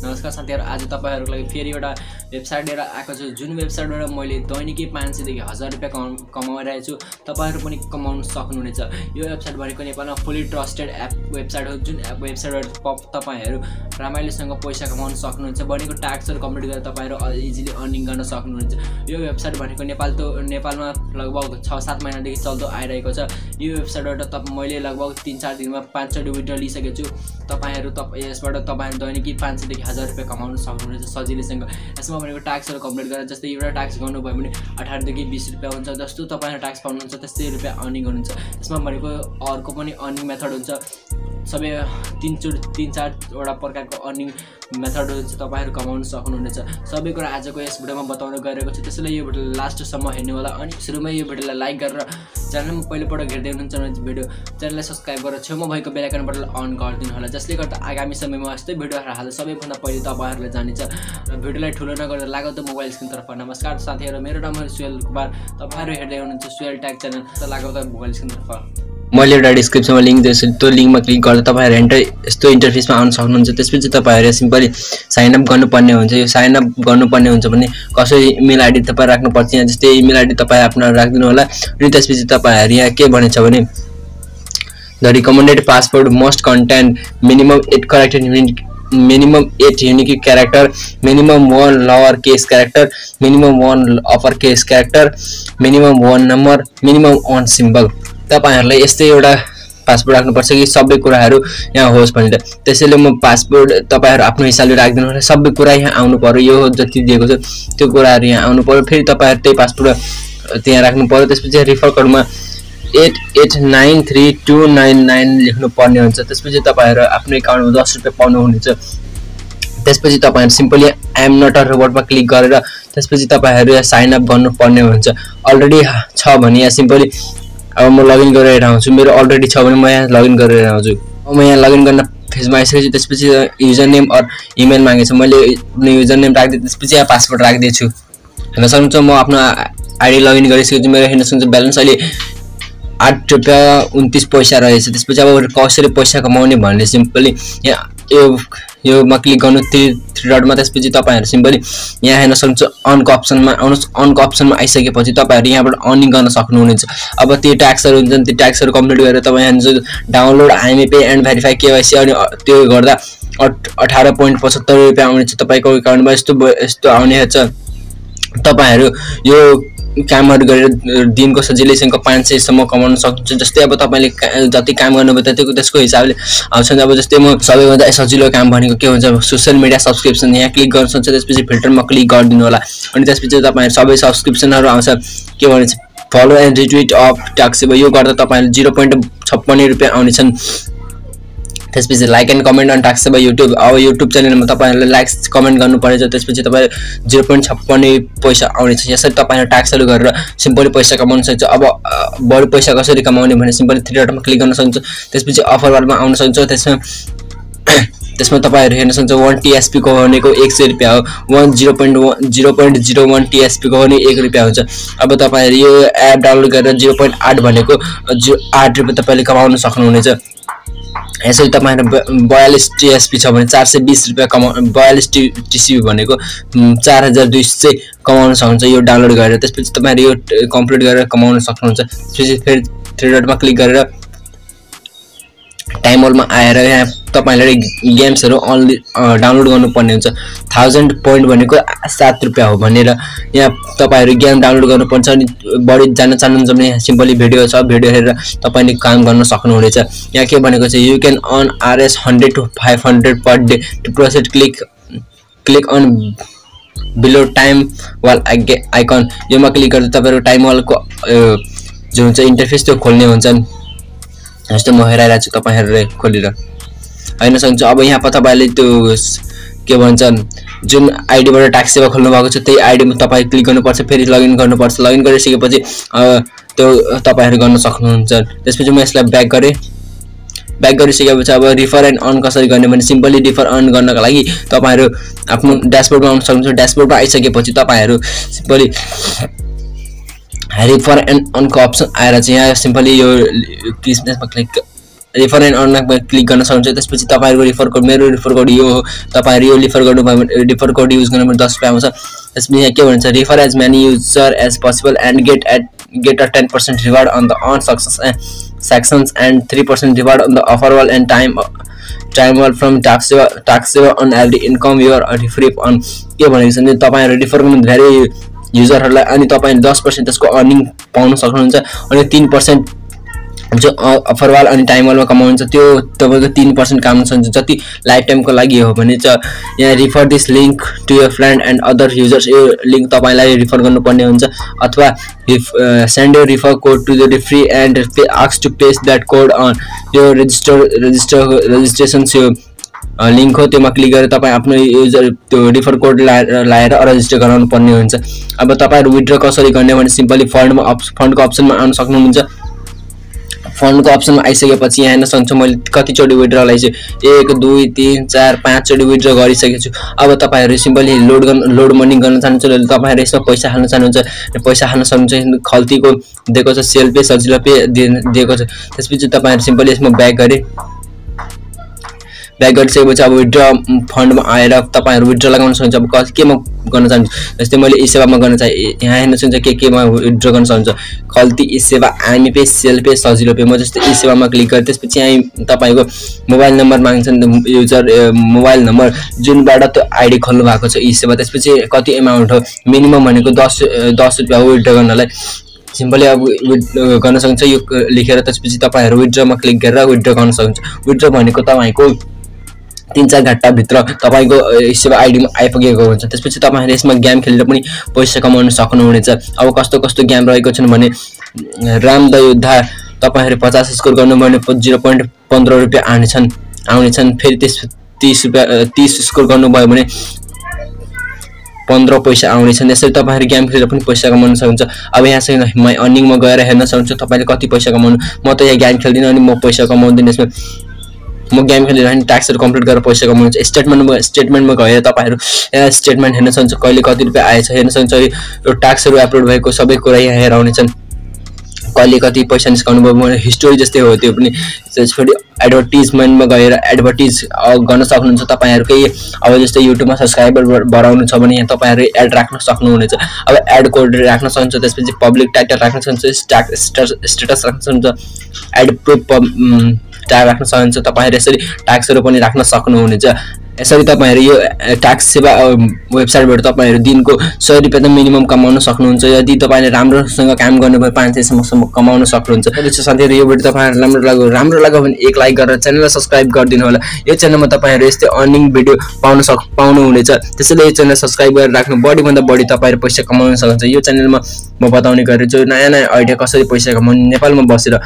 नमस्कार साथीहरु, आज तपाईहरुको लागि फेरि एउटा वेबसाइट लिएर आएको छु। जुन वेबसाइटबाट मैले दैनिकी 500 देखि 1000 रुपैयाँ कमाइरहेको छु। तपाईहरु पनि कमाउन सक्नुहुनेछ। यो वेबसाइट भनेको नेपालमा फुल्ली ट्रस्टेड एप वेबसाइट हो। जुन एप वेबसाइटबाट तपाईहरु रमाइलोसँग पैसा कमाउन सक्नुहुन्छ। बनेको टास्कहरु कम्प्लिट गरेर तपाईहरु इजिली अर्निङ गर्न सक्नुहुन्छ। यो वेबसाइट भनेको नेपालमा लगभग 6-7 महिनादेखि चल्दै आइरहेको छ। यो वेबसाइटबाट मैले लगभग 3-4 दिनमा 500 विड्रल लिइसकेको छु। तपाईहरु यसबाट तपाईहरु दैनिकी 500 देखि 1000 रुपैयाँ कमाउन सक्नुहुनेछ सजिलैसँग। यसमा भनेको टास्कहरु कम्प्लिट गरेर जस्तै एउटा टास्क गर्नुभयो भने 18 देखि 20 रुपैयाँ हुन्छ। जस्तो तपाईहरु टास्क पाउनुहुन्छ त्यस्तै रुपैयाँ अर्निङ गर्नुहुन्छ। यसमा भनेको अर्को पनि अर्निङ मेथड हुन्छ। सबै 3-4 वटा प्रकारको अर्निङ मेथड हुन्छ। तपाईहरु कमाउन सक्नुहुनेछ। सबै कुरा आजको यस भिडियोमा बताउन गइरहेको छु। त्यसैले यो भिडियो लास्टसम्म हेर्नु होला। अनि सुरुमै यो भिडियोलाई लाइक गरेर च्यानलमा पहिलोपटक हेर्दै हुनुहुन्छ भने भिडियो च्यानललाई सब्स्क्राइब गरेर छेउमा भएको बेल आइकन बटन अन गरिदिनु होला। जसले गर्दा आगामी समयमा यस्तै भिडियोहरु हाल्दा सबैभन्दा पहिले तपाईहरुले जानिन्छ। भिडियोलाई ठुलो नगर्दै लागौँ त मोबाइल स्क्रिनतर्फ। नमस्कार साथीहरु, मेरो नाम हो सुयल कुमार। तपाईहरु हेर्दै हुनुहुन्छ सुयल ट्याग च्यानल। त लागौँ त मोबाइल स्क्रिनतर्फ। मैले एउटा डिस्क्रिप्सनमा लिंक दिएको छु। त्यो लिंकमा क्लिक गर्दा तपाईहरु यस्तो इन्टरफेसमा आउन सक्नुहुन्छ। त्यसपछि तपाईहरुले सिम्पली साइन अप गर्नुपर्ने हुन्छ। यो साइन अप गर्नुपर्ने हुन्छ भने कसरी इमेल आइडी तपाई राख्नुपर्छ। यहाँ जस्तै इमेल आइडी तपाई आफ्नो राख्दिनु होला। अनि त्यसपछि तपाईहरु यहाँ के भनेछ भने the recommended password must contain minimum 8 characters minimum 8 unique character, minimum 1 lower case character, minimum 1 upper case character, minimum 1 number, minimum 1 symbol। तपाईहरुले यस्तै एउटा पासवर्ड राख्नुपर्छ कि सबै कुराहरु यहाँ होस् भनेर। त्यसैले म पासवर्ड तपाईहरु आफ्नो हिसाबले राख्दिनु होला। सबै कुरा यहाँ आउनु पर्यो। यो जति दिएको छ त्यो कुराहरु यहाँ आउनु पर्यो। फेरि तपाईहरु त्यही पासवर्ड त्यहाँ राख्नु पर्यो। त्यसपछि रिफर कोडमा 88932999 लेख्नु पर्ने हुन्छ। त्यसपछि तपाईहरु आफ्नो एकाउन्टमा 10 रुपैयाँ पाउनु हुनेछ। त्यसपछि तपाईहरु simply I am not a रोबोटमा क्लिक गरेर त्यसपछि तपाईहरु यहाँ साइन अप गर्नुपर्ने हुन्छ। अलरेडी छ भने यहाँ सिम्पली अब म लगइन गरेर आउँछु। मेरो अलरेडी छ भने म यहाँ लगइन गरेर आउँछु। म यहाँ लगइन गर्न फेजमा आइसकेछु। त्यसपछि युजर नेम और इमेल मागेछ। मैले आफ्नो युजर नेम राख्दिए त्यसपछि यहाँ पासवर्ड राख्दै छु। हेर्न सक्नुहुन्छ म आफ्नो आइडी लगइन गरिसकेछु। मेरो हेर्न सक्नुहुन्छ ब्यालेन्स अहिले 8 रुपैयाँ 29 पैसा रहेछ। त्यसपछि अब कसरी पैसा कमाउने भन्ने सिम्पली यहाँ योमा क्लिक गर्नु थ्री डटमा। त्यसपछि तपाईहरु सिम्पली यहाँ हेर्न सक्नुहुन्छ अनको अप्सनमा आउनुस्। अनको अप्सनमा आइसकेपछि तपाईहरु यहाँबाट अर्निङ गर्न सक्नुहुनेछ। अब त्यो ट्याक्सहरु हुन्छन्, त्यो ट्याक्सहरु कम्प्लिट गरेर तपाई यहाँ download IMA pay and verify KYC अनि त्यो गर्दा 18.75 रुपैयाँ आउनेछ तपाईको एकाउन्टमा। यस्तो आउने छ। तपाईहरु यो कामहरु गरेर दिनको सजिलैसँग 500 सम्म कमाउन सक्नुहुन्छ। जस्तै अब तपाईले जति काम गर्नुभयो त्यसको हिसाबले आउँछ। अब जस्तै म सबैभन्दा सजिलो काम भनेको के हुन्छ सोशल मिडिया सब्स्क्रिप्सन। यहाँ क्लिक गर्न सक्नुहुन्छ। त्यसपछि फिल्टरमा क्लिक गरिदिनु होला। अनि त्यसपछि तपाईहरु सबै सब्स्क्रिप्सनहरु आउँछ। के भन्छ follow and retweet of Tasksewa. यो गर्दा तपाईहरु 0.56 रुपैयाँ आउनेछन्। त्यसपछि like and comment on Tasksewa YouTube. अब युट्युब च्यानलमा तपाईहरुले लाइक कमेन्ट गर्नु पर्छ। त्यसपछि तपाईहरु 0.56 पैसा आउनेछ। यसरी तपाईहरु टास्कहरु गरेर सिम्पली पैसा कमाउन सक्नुहुन्छ। अब बढी पैसा कसरी कमाउने भने सिम्पली थ्री डटमा क्लिक गर्न सक्नुहुन्छ। त्यसपछि अफर बारमा आउन सक्नुहुन्छ। त्यसमा तपाईहरु हेर्न सक्नुहुन्छ 1 TSP को भनेको 100 रुपैयाँ हो। 0.01 TSP को भने 1 रुपैयाँ हुन्छ। अब तपाईहरु यो एप डाउनलोड गरेर 0.8 भनेको 8 रुपैयाँ तपाईले कमाउन सक्नुहुनेछ। यसरी तपाईहरु 42 TSP छ भने 420 रुपैयाँ 42 TCP भनेको 4200 कमाउन सक्नुहुन्छ यो डाउनलोड गरेर। त्यसपछि तपाईहरु यो कम्प्लिट गरेर कमाउन सक्नुहुन्छ। त्यसपछि फेरि थ्री डटमा क्लिक गरेर टाइम होलमा आएर यहाँ तपाईहरुले गेम्सहरु ओन्ली डाउनलोड गर्नुपर्ने हुन्छ। 1000 पोइन्ट भनेको 7 रुपैयाँ हो भनेर यहाँ तपाईहरु गेम डाउनलोड गर्नुपर्छ। अनि बढी जान्न चाहनुहुन्छ भने सिम्पली भिडियो छ, भिडियो हेरेर तपाईले काम गर्न सक्नुहुनेछ। यहाँ के भनेको छ you can earn RS 100 to 500 per day to proceed click on below time wall icon. योमा क्लिक गर्दा तपाईहरु टाइम वालको जो हुन्छ इन्टरफेस त्यो खोल्ने हुन्छ। जस्तो म हेराइरहेको छु तपाईहरुले खोलेर हैन सक्नुहुन्छ। अब यहाँ तपाईले त्यो के भन्छ जुन आइडीबाट टास्कसेवा खोल्नु भएको छ त्यही आइडीमा तपाई क्लिक गर्नुपर्छ। फेरि लगइन गर्नुपर्छ। लगइन गरिसकेपछि त्यो तपाईहरु गर्न सक्नुहुन्छ। त्यसपछि म यसलाई ब्याक गरे। ब्याक गरिसकेपछि अब रिफर एन्ड अर्न कसरी गर्ने भने सिम्पली रिफर अर्न गर्नका लागि तपाईहरु आफ्नो ड्याशबोर्डमा आउन सक्नुहुन्छ। ड्याशबोर्डमा आइसकेपछि तपाईहरु सिम्पली रिफर एन्ड अर्नको अप्सन आएर चाहिँ यहाँ सिम्पली यो बिजनेसमा क्लिक रिफर एन्ड अर्नमा क्लिक गर्न सक्नुहुन्छ। त्यसपछि तपाईँहरूको रिफर कोड मेरो रिफर कोड यो हो, तपाईँहरू यो रिफर गर्नुभयो भने रिफर कोड युज गर्नु भने 10 रुपियाँ आउँछ। त्यसपछि यहाँ के भन्छ refer as many user as possible and get a 10% reward on the on sections and 3% reward on the offer wall and time wall from Tasksewa on every income you are free on। के भनेको छ भने तपाईहरु refer गर्नु धेरै युजरहरुलाई अनि तपाईले 10% त्यसको अर्निङ पाउन सक्नुहुन्छ अनि 3% जो अफर वाल अनि टाइम वालमा कमाउनुहुन्छ त्यो तपाईको 3% कमाउन सक्नुहुन्छ जति लाइफ टाइमको लागि हो भने चाहिँ यहाँ refer this link to your friend and other users यो लिंक तपाईलाई रिफर गर्नुपर्ने हुन्छ अथवा send your refer code to the referee and ask to paste that code on यो रजिस्ट्रेसन यो लिंक हो त्यसमा क्लिक गरेर तपाई आफ्नो युजर त्यो रिफर कोड लाएर रजिस्टर गराउनु पर्ने हुन्छ। अब तपाईहरु विथड्र कसरी गर्ने भने सिम्पली फन्डको अप्सनमा आउन सक्नुहुन्छ। फन्डको अप्सनमा आइसकेपछि यहाँ हेर्न सक्नुहुन्छ मैले कति चोटी विथड्र लाइछु 1 2 3 4 5 चोटी विथड्र गरिसकेको छु। अब तपाईहरु सिम्पली लोड मनी गर्न चाहनुहुन्छ तपाईहरु यसमा पैसा हाल्न चाहनुहुन्छ पैसा हाल्न सक्नुहुन्छ। खल्तीको दिएको छ सेल पे सजिलो पे दिएको छ। त्यसपछि तपाईहरु सिम्पली यसमा ब्याक गरिसकेपछि अब विथड्र फन्डमा आएर तपाईहरु विथड्र लगाउन सक्नुहुन्छ। अब केमा गर्न चाहनुहुन्छ जस्तै मैले इसेवामा गर्न चाहे यहाँ हेर्न सक्नुहुन्छ केमा विथड्र गर्न सक्नुहुन्छ खल्ती इसेवा आमी पे सेल पे सजिलो पे म जस्तै इसेवामा क्लिक गरे त्यसपछि यहाँ तपाईको मोबाइल नम्बर माग्छन् युजर मोबाइल नम्बर जुनबाट त्यो आईडी खोल्नु भएको छ इसेवा। त्यसपछि कति अमाउन्ट हो मिनिमम भनेको 10 रुपैयाँ हो विथड्र गर्नलाई सिम्पली अब गर्न सक्नुहुन्छ यो लेखेर त्यसपछि तपाईहरु विथड्रमा क्लिक गरेर विथड्र गर्न सक्नुहुन्छ। विथड्र भनेको तपाईको 3-4 घण्टा भित्र तपाईको सेवा आईडीमा आइपुगेको हुन्छ। त्यसपछि तपाईहरुले यसमा गेम खेलेर पनि पैसा कमाउन सक्नुहुनेछ। अब कस्तो कस्तो गेम रहेको छन् भने राम द योद्धा तपाईहरु 50 स्कोर गर्नु भने 0.15 रुपैयाँ आउनेछन् फेरि त्यस 30 स्कोर गर्नुभयो भने 15 पैसा आउनेछन्। यसरी तपाईहरु गेम खेलेर पनि पैसा कमाउन सक्नुहुन्छ। अब यहाँ चाहिँ माइ अर्निङमा गएर हेर्न सक्नुहुन्छ तपाईले कति पैसा कमाउनु। म त यहाँ गेम खेल्दिन अनि म पैसा कमाउँदिन यसमा म गेम खेलेर अनि ट्याक्सहरु कम्प्लिट गरेर पैसा कमाउँछु। स्टेटमेन्टमा गएर तपाईहरु यहाँ स्टेटमेन्ट हेर्न सक्नुहुन्छ कहिले कति रुपैयाँ आएछ हेर्न सक्नुहुन्छ। यो ट्याक्सहरु अपलोड भएको सबै कुरा यहाँ हेरेर आउनेछन् कहिले कति पैसा निस्काउनु भयो हिस्टोरी जस्तै हो त्यो पनि। त्यसपछि एडभर्टाइजमेन्टमा गएर एडभर्टाइज गर्न सक्नुहुन्छ तपाईहरुकै। अब जस्तै युट्युबमा सब्स्क्राइबर बढाउनु छ भने यहाँ तपाईहरु एड राख्न सक्नुहुनेछ। अब एड कोड राख्न सक्नुहुन्छ त्यसपछि पब्लिक टाइटल राख्न सक्नुहुन्छ स्टेटस राख्न सक्नुहुन्छ एड प्रुफ ट्याग राख्न सक्नुहुन्छ। तपाईहरु यसरी ट्याक्सहरु पनि राख्न सक्नुहुनेछ। यसरी तपाईहरु यो टास्कसेवा वेबसाइटबाट तपाईहरु दिनको 100 रुपैयाँ त मिनिमम कमाउन सक्नुहुन्छ। यदि तपाईले राम्रोसँग काम गर्नुभयो 500 सम्म कमाउन सक्नुहुन्छ। त्यसैले साथीहरु यो भिडियो तपाईहरुलाई राम्रो लाग्यो भने एक लाइक गरेर च्यानललाई सब्स्क्राइब गरिदिनु होला। यो च्यानलमा तपाईहरु यस्तै अर्निङ भिडियो पाउनुहुनेछ। त्यसैले यो च्यानल सब्स्क्राइब गरेर राख्नु बढी भन्दा बढी तपाईहरु पैसा कमाउन सक्नुहुन्छ। यो च्यानलमा म बताउने गरिन्छु नयाँ आइडिया कसरी पैसा कमाउने नेपालमा बसेर।